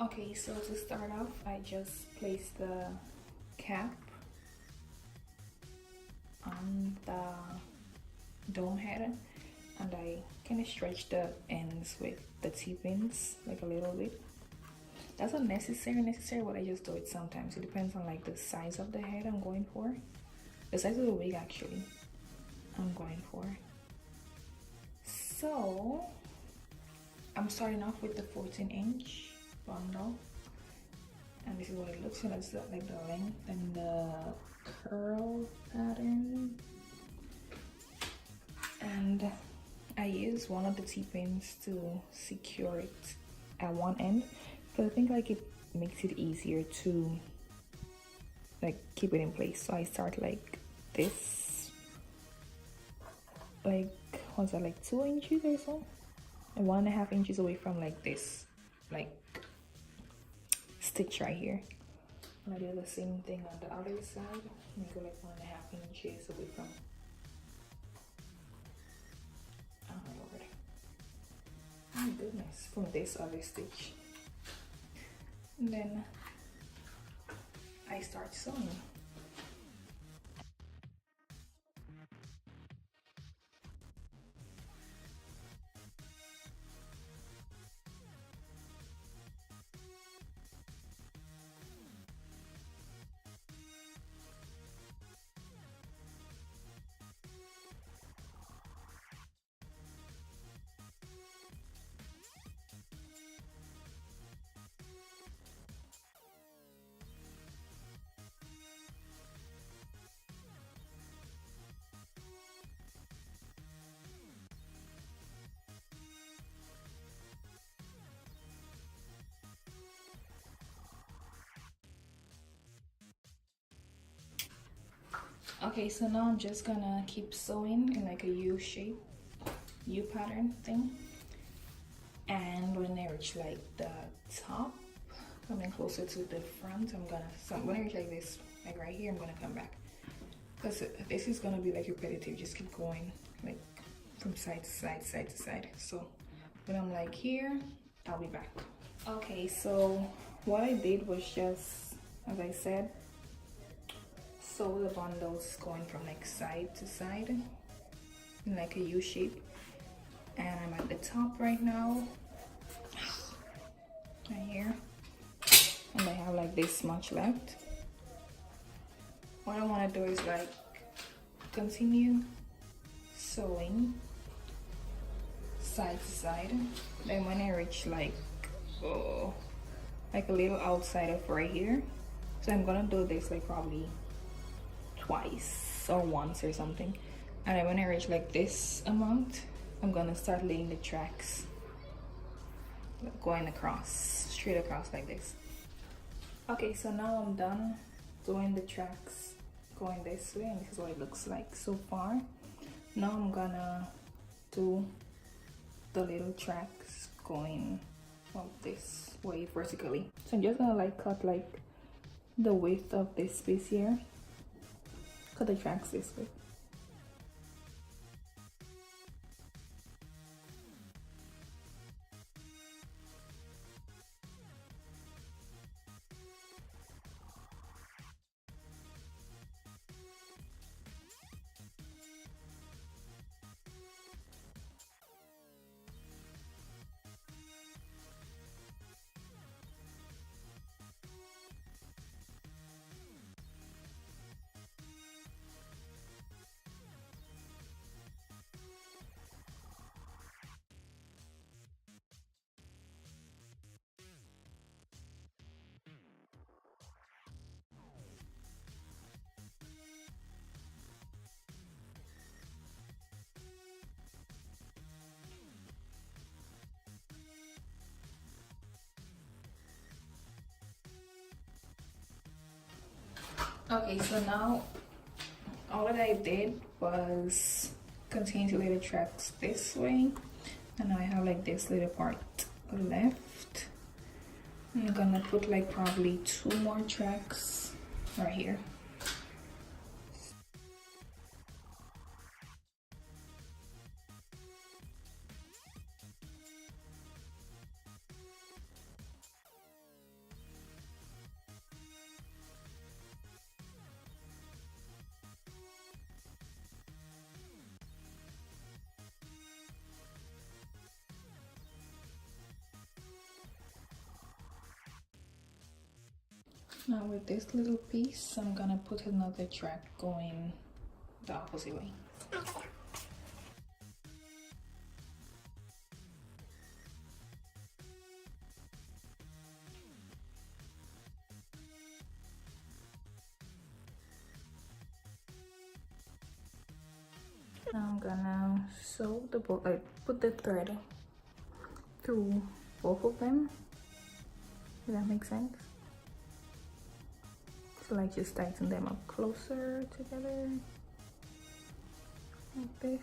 Okay, so to start off, I just placed the cap on the dome head, and I kind of stretch the ends with the T-pins like a little bit. That's not necessary, but I just do it sometimes. It depends on like the size of the head I'm going for, the size of the wig actually I'm going for. So I'm starting off with the 14-inch bundle, and this is what it looks like. It's like the length and the curl pattern, and I use one of the T-pins to secure it at one end, because I think like it makes it easier to like keep it in place. So I start like this, like what's that, like 2 inches or so, and 1.5 inches away from like this like stitch right here. And I do the same thing on the other side. And go like 1.5 inches away from, oh my lord, oh my goodness, from this other stitch. And then I start sewing. Okay, so now I'm just gonna keep sewing in like a U shape, U pattern thing. And when I reach like the top, coming closer to the front, when I reach like this, like right here, I'm gonna come back. Because this is gonna be like repetitive, just keep going like from side to side, side to side. So when I'm like here, I'll be back. Okay, so what I did was just, as I said, sew the bundles going from like side to side in like a U shape, and I'm at the top right now, right here, and I have like this much left. What I want to do is like continue sewing side to side. Then when I reach like a little outside of right here, so I'm gonna do this like probably twice or once or something, and then when I reach like this amount, I'm gonna start laying the tracks going across, straight across like this. Okay, so now I'm done doing the tracks going this way, and this is what it looks like so far. Now I'm gonna do the little tracks going up this way vertically. So I'm just gonna like cut like the width of this piece here, cut the tracks this way. Okay, so now all that I did was continue to lay the tracks this way, and now I have like this little part left. I'm gonna put like probably 2 more tracks right here. Now with this little piece, I'm gonna put another track going the opposite way. Now I'm gonna sew the both, put the thread through both of them. Does that make sense? So like just tighten them up closer together like this.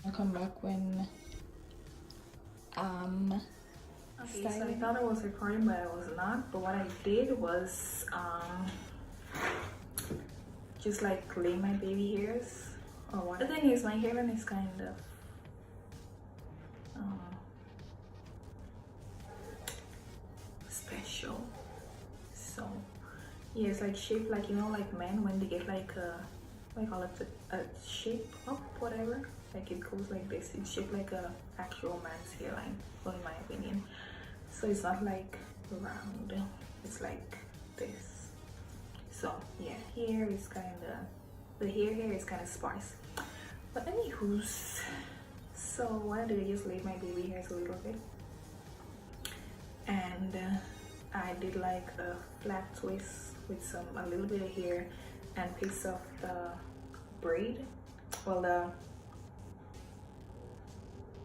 I'll come back when okay, so I thought I was recording but I was not, but what I did was just like lay my baby hairs or what. The thing is my hairline is kind of special, so yeah, it's like shaped like, you know, like men when they get like a, what I call it, a shape up, whatever, like it goes like this. It's shaped like a actual man's hairline, well, in my opinion. So it's not like round, it's like this. So yeah, here is kind of, the hair is kind of sparse. But anywho's, so what I did, I just laid my baby hairs a little bit, and I did like a flat twist with a little bit of hair and piece of the braid, well,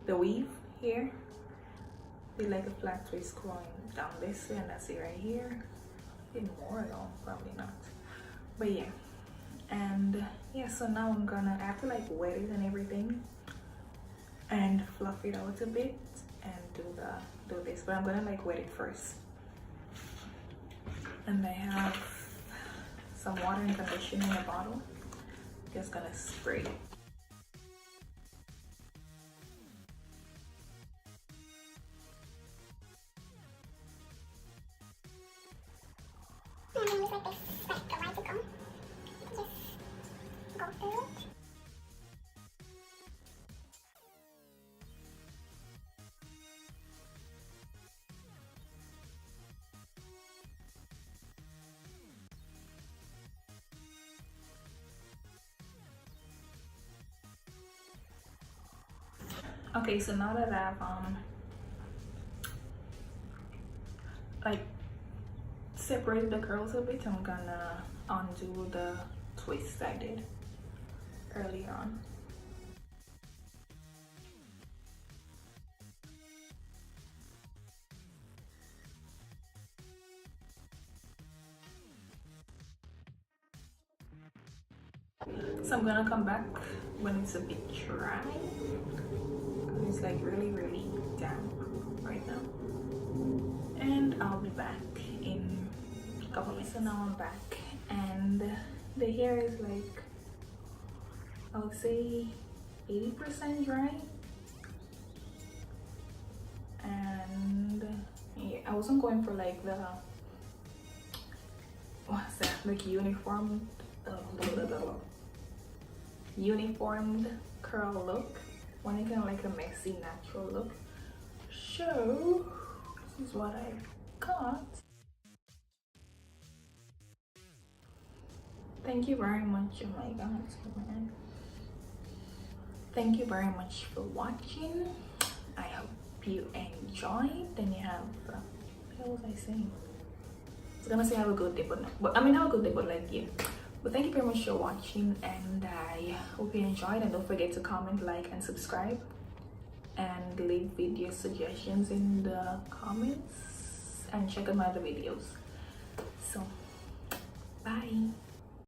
the weave here. Did like a flat twist going down this way, and that's it right here. Did more though, probably not, but yeah. And yeah, so now I'm gonna, I have to like wet it and everything and fluff it out a bit and do this, but I'm gonna like wet it first. And I have some water and conditioner in a bottle. Just gonna spray it. Okay, so now that I've like separated the curls a bit, I'm gonna undo the twist I did earlier on. So I'm gonna come back when it's a bit dry. It's like really damp right now, and I'll be back in a couple minutes. So now I'm back, and the hair is like, I would say 80% dry, and yeah, I wasn't going for like the, what's that, like uniformed curl look. When I kind of like a messy natural look. So this is what I got. Thank you very much. Oh my god, man. Thank you very much for watching. I hope you enjoyed. Then you have what was I saying? I was gonna say have a good day, but no. But I mean have a good day, but like yeah. But thank you very much for watching, and I hope you enjoyed, and don't forget to comment, like, and subscribe, and leave video suggestions in the comments, and check out my other videos. So bye.